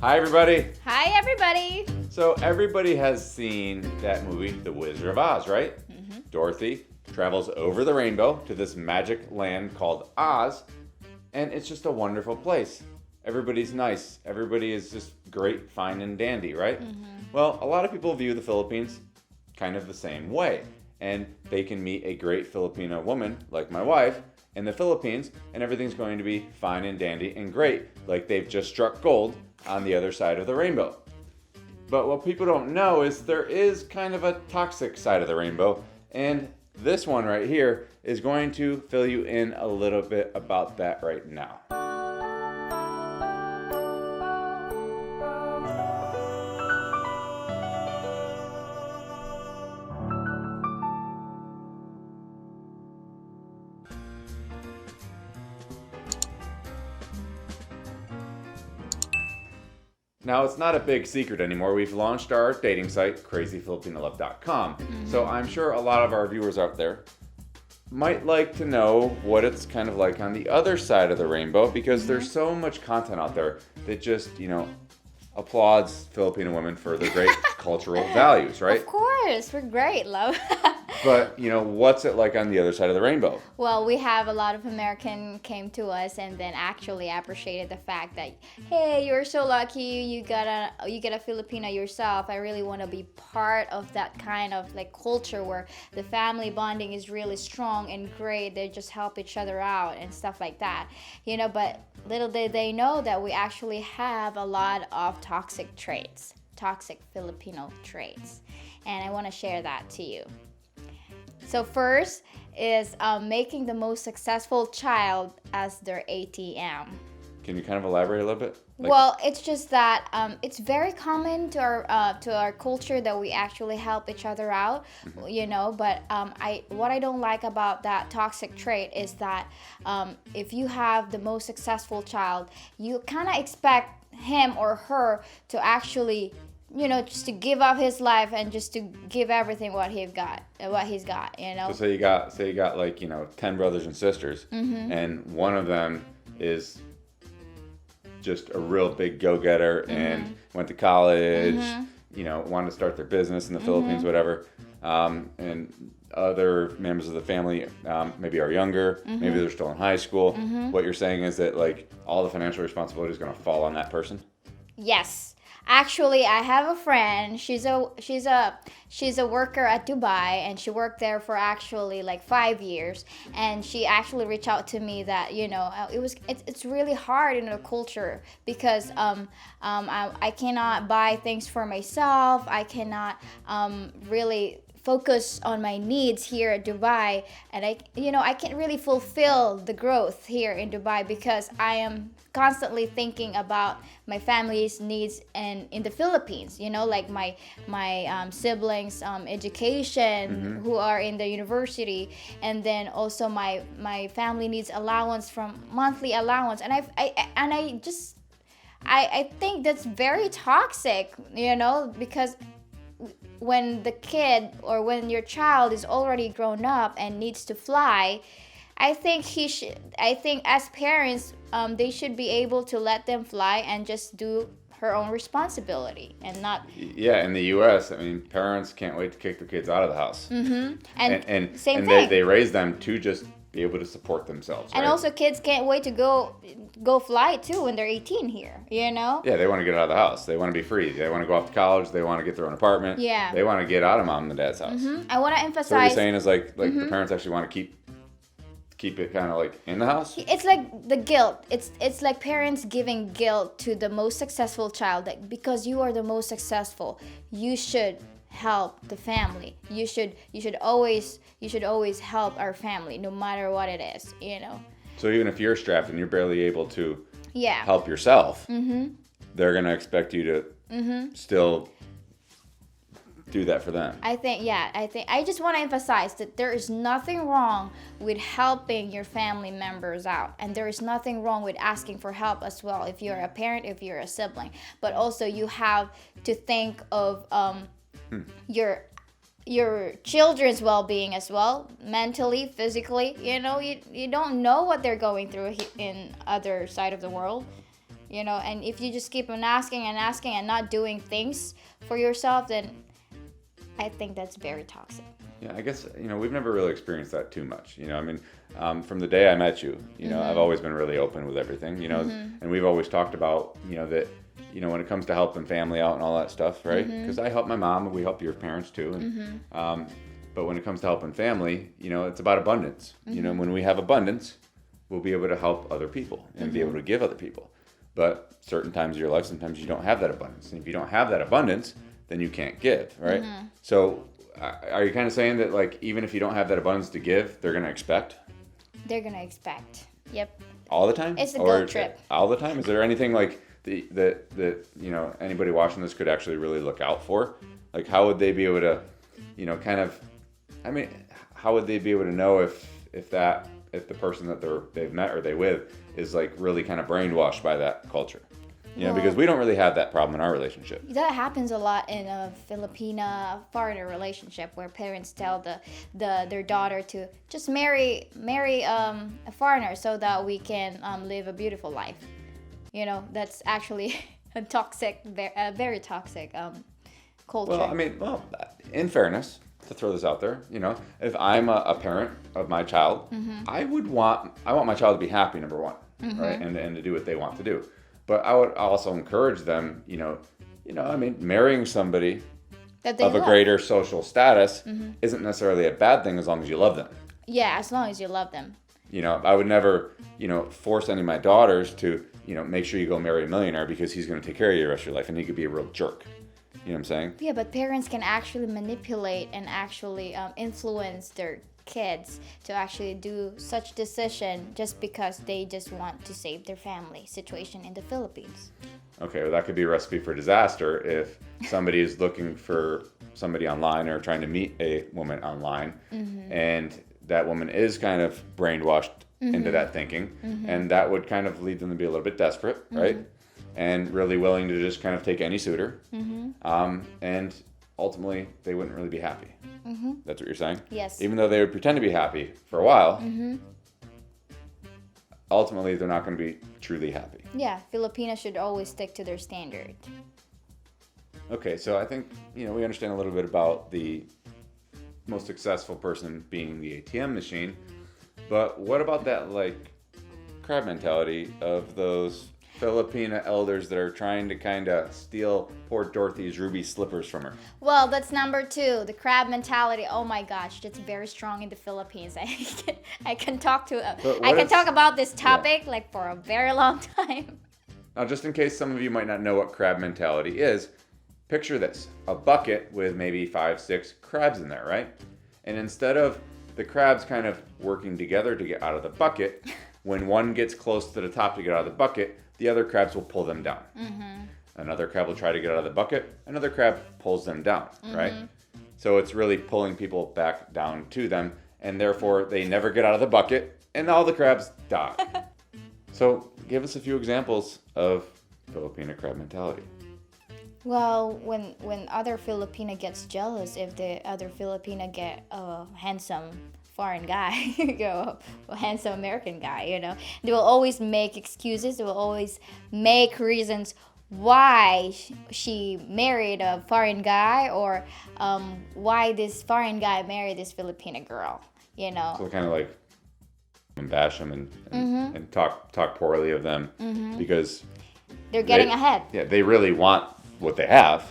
Hi, everybody. Hi, everybody. So everybody has seen that movie, The Wizard of Oz, right? Mm-hmm. Dorothy travels over the rainbow to this magic land called Oz, and it's just a wonderful place. Everybody's nice. Everybody is just great, fine, and dandy, right? Mm-hmm. Well, a lot of people view the Philippines kind of the same way, and they can meet a great Filipino woman, like my wife, in the Philippines, and everything's going to be fine and dandy and great, like they've just struck gold on the other side of the rainbow. But what people don't know is there is kind of a toxic side of the rainbow, and this one right here is going to fill you in a little bit about that right now. Now, it's not a big secret anymore. We've launched our dating site, crazyfilipinolove.com. So I'm sure a lot of our viewers out there might like to know what it's kind of like on the other side of the rainbow, because there's so much content out there that just, applauds Filipino women for their great cultural values, right? Of course, we're great, love. But, what's it like on the other side of the rainbow? Well, we have a lot of American came to us and then actually appreciated the fact that, hey, you're so lucky, you get a Filipino yourself. I really want to be part of that kind of like culture where the family bonding is really strong and great. They just help each other out and stuff like that. But little did they know that we actually have a lot of toxic Filipino traits. And I want to share that to you. So first is making the most successful child as their ATM. Can you kind of elaborate a little bit? Well, it's just that it's very common to our culture that we actually help each other out, But what I don't like about that toxic trait is that if you have the most successful child, you kind of expect him or her to actually just to give up his life and just to give everything what he's got. So say you got like 10 brothers and sisters, and one of them is just a real big go-getter and went to college, wanted to start their business in the Philippines, whatever, and other members of the family maybe are younger, maybe they're still in high school. What you're saying is that like all the financial responsibility is going to fall on that person? Yes. Actually, I have a friend. She's a worker at Dubai, and she worked there for actually like 5 years. And she actually reached out to me that it's really hard in the culture because I cannot buy things for myself. I cannot really focus on my needs here at Dubai, and I can't really fulfill the growth here in Dubai because I am constantly thinking about my family's needs and in the Philippines, like my siblings education who are in the university, and then also my family needs allowance from monthly allowance, and I think that's very toxic, because when the kid or when your child is already grown up and needs to fly, I think as parents, they should be able to let them fly and just do her own responsibility and not. Yeah, in the U.S., parents can't wait to kick their kids out of the house. And same and thing. They raise them to just be able to support themselves. And right? also, kids can't wait to go fly too when they're 18 here. Yeah, they want to get out of the house. They want to be free. They want to go off to college. They want to get their own apartment. Yeah. They want to get out of mom and dad's house. I want to emphasize. So what you're saying is like the parents actually want to keep it kind of like in the house? It's like the guilt. It's like parents giving guilt to the most successful child, like because you are the most successful, you should help the family. You should always help our family no matter what it is, So even if you're strapped and you're barely able to yeah. help yourself, they're going to expect you to still do that for them. I just want to emphasize that there is nothing wrong with helping your family members out, and there is nothing wrong with asking for help as well if you're a parent, if you're a sibling. But also you have to think of your children's well-being as well, mentally, physically. You don't know what they're going through in other side of the world. you know. And if you just keep on asking and asking and not doing things for yourself, then I think that's very toxic. Yeah, I guess, we've never really experienced that too much. I mean, from the day I met you, I've always been really open with everything, and we've always talked about, that, when it comes to helping family out and all that stuff, right? Because I help my mom and we help your parents too. And, but when it comes to helping family, it's about abundance. When we have abundance, we'll be able to help other people and be able to give other people. But certain times of your life, sometimes you don't have that abundance. And if you don't have that abundance, then you can't give, right? So are you kind of saying that, like, even if you don't have that abundance to give, they're going to expect? They're going to expect. Yep. All the time? It's a guilt trip. All the time? Is there anything like that anybody watching this could actually really look out for? Like, how would they be able to, how would they be able to know if the person that they've met or they with is like really kind of brainwashed by that culture? Because we don't really have that problem in our relationship. That happens a lot in a Filipina foreigner relationship, where parents tell their daughter to just marry a foreigner so that we can live a beautiful life. That's actually a toxic, very toxic culture. Well, in fairness, to throw this out there, if I'm a parent of my child, I want my child to be happy, number one, right, and to do what they want to do. But I would also encourage them, marrying somebody of a greater social status isn't necessarily a bad thing as long as you love them. Yeah, as long as you love them. I would never, force any of my daughters to, make sure you go marry a millionaire because he's going to take care of you the rest of your life and he could be a real jerk. You know what I'm saying? Yeah, but parents can actually manipulate and actually influence their kids to actually do such decision just because they just want to save their family situation in the Philippines. Okay, well, that could be a recipe for disaster if somebody is looking for somebody online or trying to meet a woman online, and that woman is kind of brainwashed into that thinking, and that would kind of lead them to be a little bit desperate, right? And really willing to just kind of take any suitor, and ultimately they wouldn't really be happy. That's what you're saying? Yes. Even though they would pretend to be happy for a while, ultimately they're not going to be truly happy. Yeah, Filipinos should always stick to their standard. Okay, so I think, we understand a little bit about the most successful person being the ATM machine, but what about that, like, crab mentality of those Filipina elders that are trying to kind of steal poor Dorothy's ruby slippers from her? Well, that's number 2, the crab mentality. Oh my gosh, that's very strong in the Philippines. I can talk about this topic like for a very long time. Now, just in case some of you might not know what crab mentality is, picture this: a bucket with maybe 5-6 crabs in there, right? And instead of the crabs kind of working together to get out of the bucket, when one gets close to the top to get out of the bucket, the other crabs will pull them down. Another crab will try to get out of the bucket. Another crab pulls them down, right? So it's really pulling people back down to them, and therefore they never get out of the bucket, and all the crabs die. So give us a few examples of Filipina crab mentality. Well, when other Filipina gets jealous if the other Filipina get a handsome foreign guy, a handsome American guy, they will always make excuses. They will always make reasons why she married a foreign guy, or why this foreign guy married this Filipina girl, So kind of like bash them and talk poorly of them because they're getting ahead. Yeah, they really want what they have.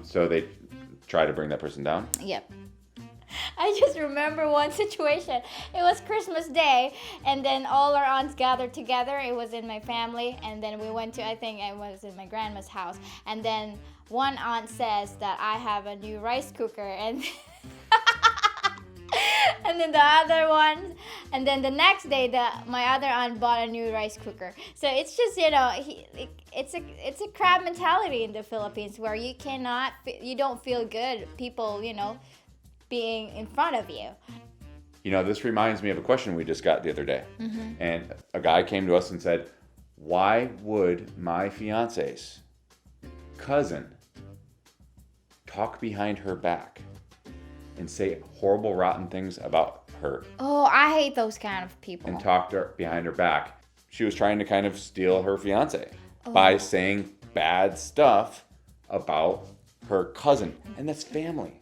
So they try to bring that person down. Yep. I just remember one situation. It was Christmas Day, and then all our aunts gathered together. It was in my family, and then we went to, I think it was in my grandma's house. And then one aunt says that I have a new rice cooker, and and then the other one, and then the next day, my other aunt bought a new rice cooker. So it's just, it's a crab mentality in the Philippines, where you don't feel good. People, being in front of you. This reminds me of a question we just got the other day. And a guy came to us and said, why would my fiance's cousin talk behind her back and say horrible, rotten things about her? Oh, I hate those kind of people. And talk to her behind her back. she was trying to kind of steal her fiance by saying bad stuff about her cousin, and that's family.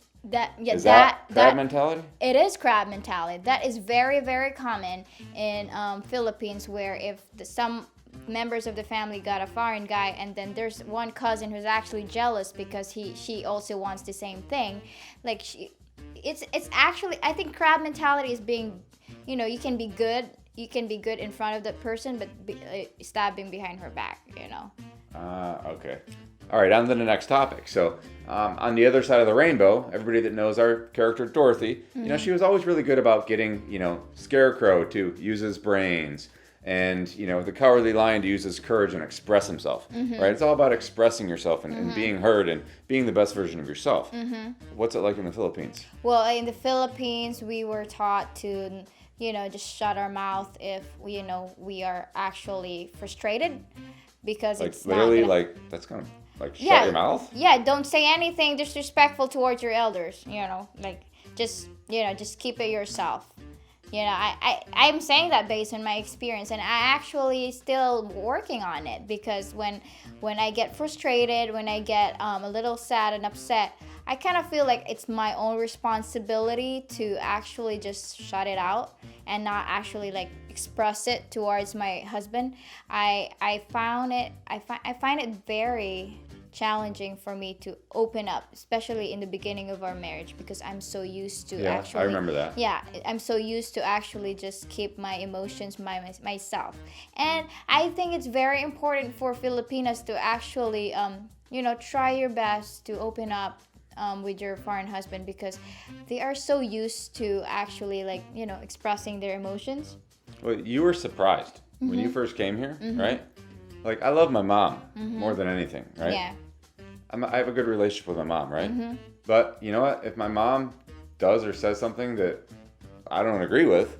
Is that crab mentality? It is crab mentality. That is very, very common in Philippines, where if some members of the family got a foreign guy, and then there's one cousin who's actually jealous because she also wants the same thing. Like it's actually, I think crab mentality is being, you can be good in front of the person, but stabbing behind her back. Okay. All right, on to the next topic. So, on the other side of the rainbow, everybody that knows our character Dorothy, she was always really good about getting, Scarecrow to use his brains, and, the Cowardly Lion to use his courage and express himself, right? It's all about expressing yourself and being heard and being the best version of yourself. What's it like in the Philippines? Well, in the Philippines, we were taught to, just shut our mouth if, we are actually frustrated, because it's literally that's kind of shut your mouth. Yeah, don't say anything disrespectful towards your elders. Just keep it yourself. I'm saying that based on my experience, and I actually still working on it, because when I get frustrated, when I get a little sad and upset, I kind of feel like it's my own responsibility to actually just shut it out and not actually express it towards my husband. I find it very challenging for me to open up, especially in the beginning of our marriage, because I'm so used to I remember that. Yeah, I'm so used to actually just keep my emotions myself. And I think it's very important for Filipinos to actually, try your best to open up with your foreign husband, because they are so used to actually expressing their emotions. Well, you were surprised when you first came here, right? I love my mom more than anything, right? Yeah. I have a good relationship with my mom, right? But you know what? If my mom does or says something that I don't agree with,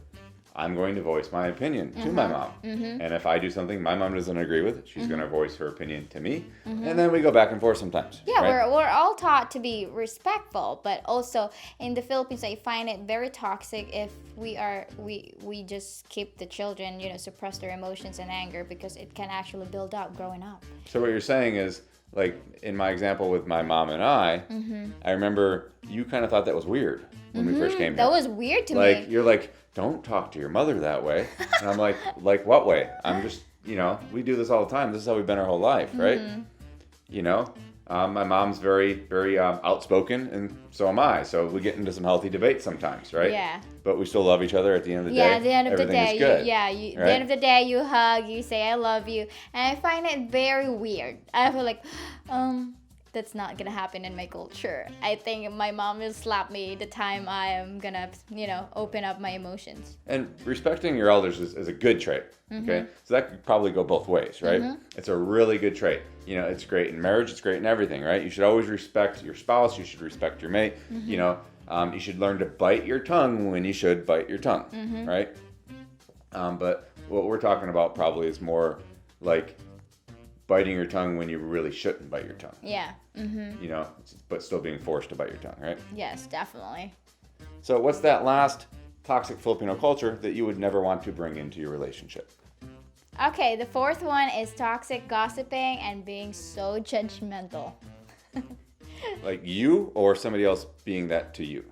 I'm going to voice my opinion to my mom. And if I do something my mom doesn't agree with, she's going to voice her opinion to me. And then we go back and forth sometimes. Yeah, right? we're all taught to be respectful, but also in the Philippines, I find it very toxic if we just keep the children, suppress their emotions and anger, because it can actually build up growing up. So what you're saying is, in my example with my mom and I remember you kind of thought that was weird when we first came here. That was weird to me. You're like, don't talk to your mother that way. And I'm like what way? I'm just, we do this all the time. This is how we've been our whole life, right? My mom's very, very outspoken, and so am I. So we get into some healthy debates sometimes, right? Yeah. But we still love each other at the end of the day. Yeah, at the end of the day, Everything is good, at the end of the day, you hug, you say I love you, and I find it very weird. I feel like, that's not gonna happen in my culture. I think my mom will slap me the time I am gonna, open up my emotions. And respecting your elders is a good trait, okay? So that could probably go both ways, right? It's a really good trait. It's great in marriage, it's great in everything, right? You should always respect your spouse, you should respect your mate, you should learn to bite your tongue when you should bite your tongue, right? But what we're talking about probably is more like biting your tongue when you really shouldn't bite your tongue. Yeah. But still being forced to bite your tongue, right? Yes, definitely. So what's that last toxic Filipino culture that you would never want to bring into your relationship? Okay, the fourth one is toxic gossiping and being so judgmental. Like you or somebody else being that to you?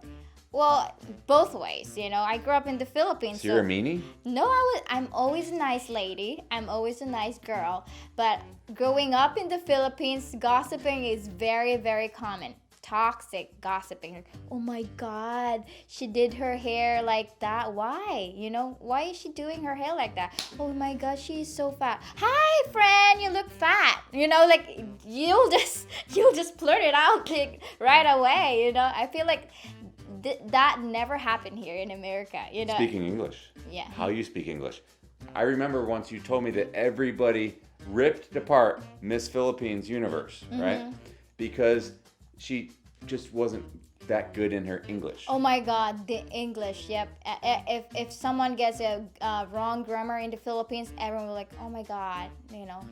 Well, both ways. I grew up in the Philippines. So you're a meanie? No, I'm always a nice lady. I'm always a nice girl. But growing up in the Philippines, gossiping is very, very common. Toxic gossiping. Oh my God, she did her hair like that. Why? Why is she doing her hair like that? Oh my God, she's so fat. Hi, friend, you look fat. You'll just blurt it out right away. I feel like that never happened here in America. Speaking English. Yeah. How you speak English. I remember once you told me that everybody ripped apart Miss Philippines Universe, right? Because she just wasn't that good in her English. Oh my God, the English, yep. If someone gets a wrong grammar in the Philippines, everyone will like, oh my God,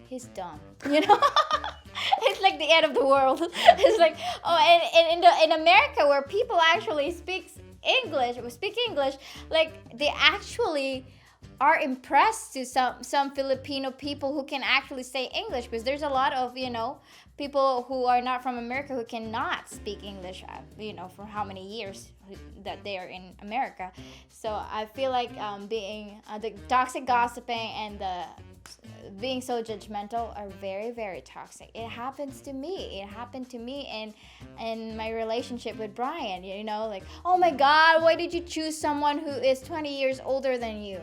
he's dumb. It's like the end of the world. It's like, and in America, where people actually speak English, like they actually are impressed to some Filipino people who can actually say English, because there's a lot of, people who are not from America who cannot speak English, for how many years that they are in America. So I feel like being the toxic gossiping and the being so judgmental are very, very toxic. It happens to me. It happened to me in my relationship with Brian. Like, oh my God, why did you choose someone who is 20 years older than you?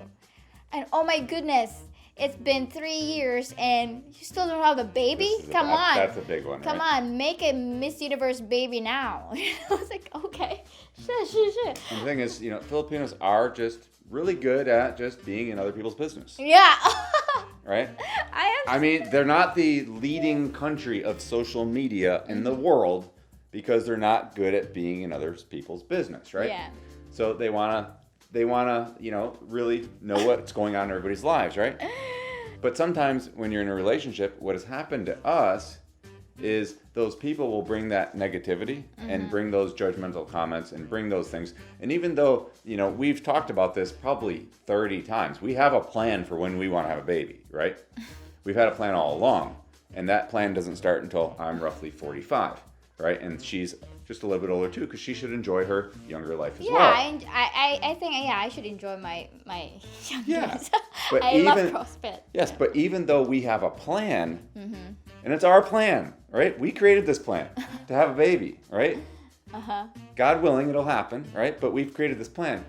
And oh my goodness, it's been 3 years and you still don't have a baby? Come on. That's a big one, Come right? on, make a Miss Universe baby now. I was like, okay, sure. And the thing is, Filipinos are just really good at just being in other people's business. Yeah. Right? I mean, they're not the leading country of social media in the world because they're not good at being in other people's business, right? Yeah. So they wanna, really know what's going on in everybody's lives, right? But sometimes when you're in a relationship, what has happened to us is those people will bring that negativity and bring those judgmental comments and bring those things. And even though, we've talked about this probably 30 times, we have a plan for when we want to have a baby, right? We've had a plan all along. And that plan doesn't start until I'm roughly 45, right? And she's just a little bit older too, because she should enjoy her younger life as well. Yeah, I think I should enjoy my young years. But I love CrossFit. Yes, but even though we have a plan, and it's our plan, right? We created this plan to have a baby, right? God willing, it'll happen, right? But we've created this plan.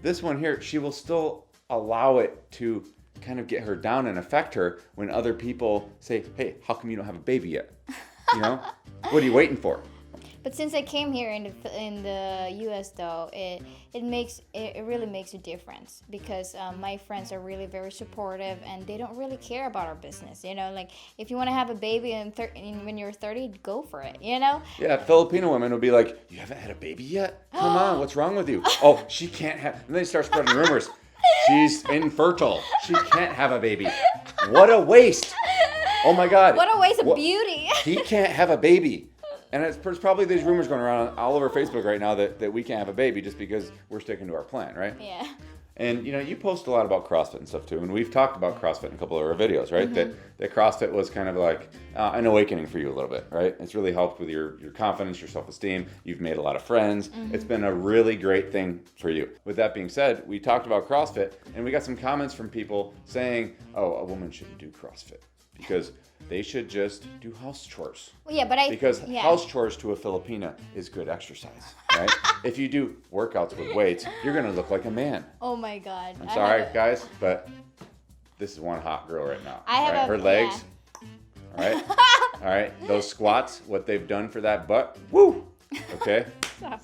This one here, she will still allow it to kind of get her down and affect her when other people say, hey, how come you don't have a baby yet? What are you waiting for? But since I came here in the U.S. though, it really makes a difference, because my friends are really very supportive and they don't really care about our business. Like if you want to have a baby when you're 30, go for it. Yeah, Filipino women will be like, you haven't had a baby yet? Come on, what's wrong with you? Oh, she can't have. And they start spreading rumors. She's infertile. She can't have a baby. What a waste! Oh my God. What a waste of beauty. He can't have a baby. And it's probably these rumors going around all over Facebook right now that we can't have a baby just because we're sticking to our plan, right? Yeah. And you post a lot about CrossFit and stuff too, and we've talked about CrossFit in a couple of our videos, right? That CrossFit was kind of like an awakening for you a little bit, right? It's really helped with your confidence, your self-esteem. You've made a lot of friends. It's been a really great thing for you. With that being said, we talked about CrossFit, and we got some comments from people saying, "Oh, a woman shouldn't do CrossFit because they should just do house chores." Well, yeah, but because house chores to a Filipina is good exercise, right? If you do workouts with weights, you're gonna look like a man. Oh my God! I'm sorry, guys, but this is one hot girl right now. I have her legs. Yeah. All right. Those squats, what they've done for that butt. Woo. Okay. Sorry.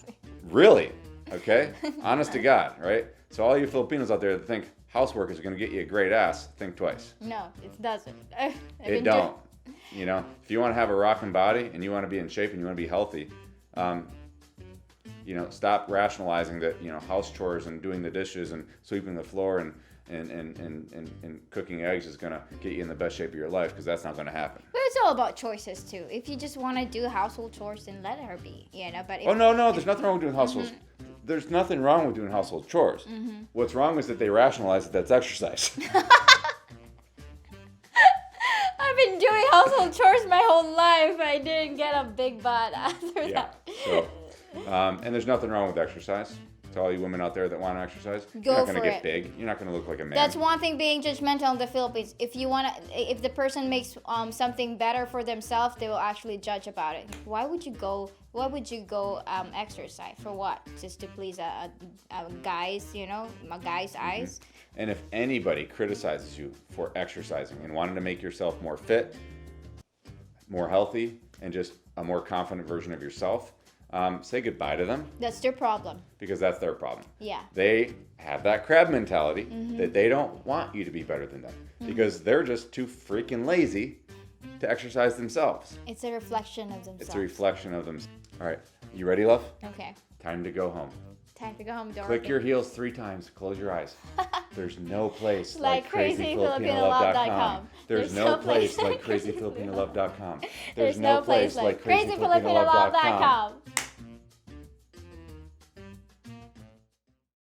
Really. Okay. Honest to God, right? So all you Filipinos out there that think housework is going to get you a great ass, think twice. No, it doesn't. It don't. If you want to have a rocking body and you want to be in shape and you want to be healthy, stop rationalizing that, house chores and doing the dishes and sweeping the floor and cooking eggs is going to get you in the best shape of your life, because that's not going to happen. But it's all about choices too. If you just want to do household chores, then let her be, But no, there's nothing wrong with doing household. There's nothing wrong with doing household chores. What's wrong is that they rationalize that that's exercise. I've been doing household chores my whole life. I didn't get a big butt after that. So, and there's nothing wrong with exercise. To all you women out there that want to exercise, you're not going to get big. You're not going to look like a man. That's one thing being judgmental in the Philippines. If the person makes something better for themselves, they will actually judge about it. Why would you go exercise for what? Just to please a guy's, a guy's eyes. And if anybody criticizes you for exercising and wanting to make yourself more fit, more healthy, and just a more confident version of yourself, say goodbye to them. That's their problem. Because that's their problem. Yeah. They have that crab mentality that they don't want you to be better than them because they're just too freaking lazy to exercise themselves. It's a reflection of themselves. It's a reflection of them. All right. You ready, love? Okay. Time to go home. Time to go home, Dorothy. Click your heels 3 times. Close your eyes. There's no place like crazyfilipinolove.com. There's no place like crazyfilipinolove.com. There's no place like crazyfilipinolove.com.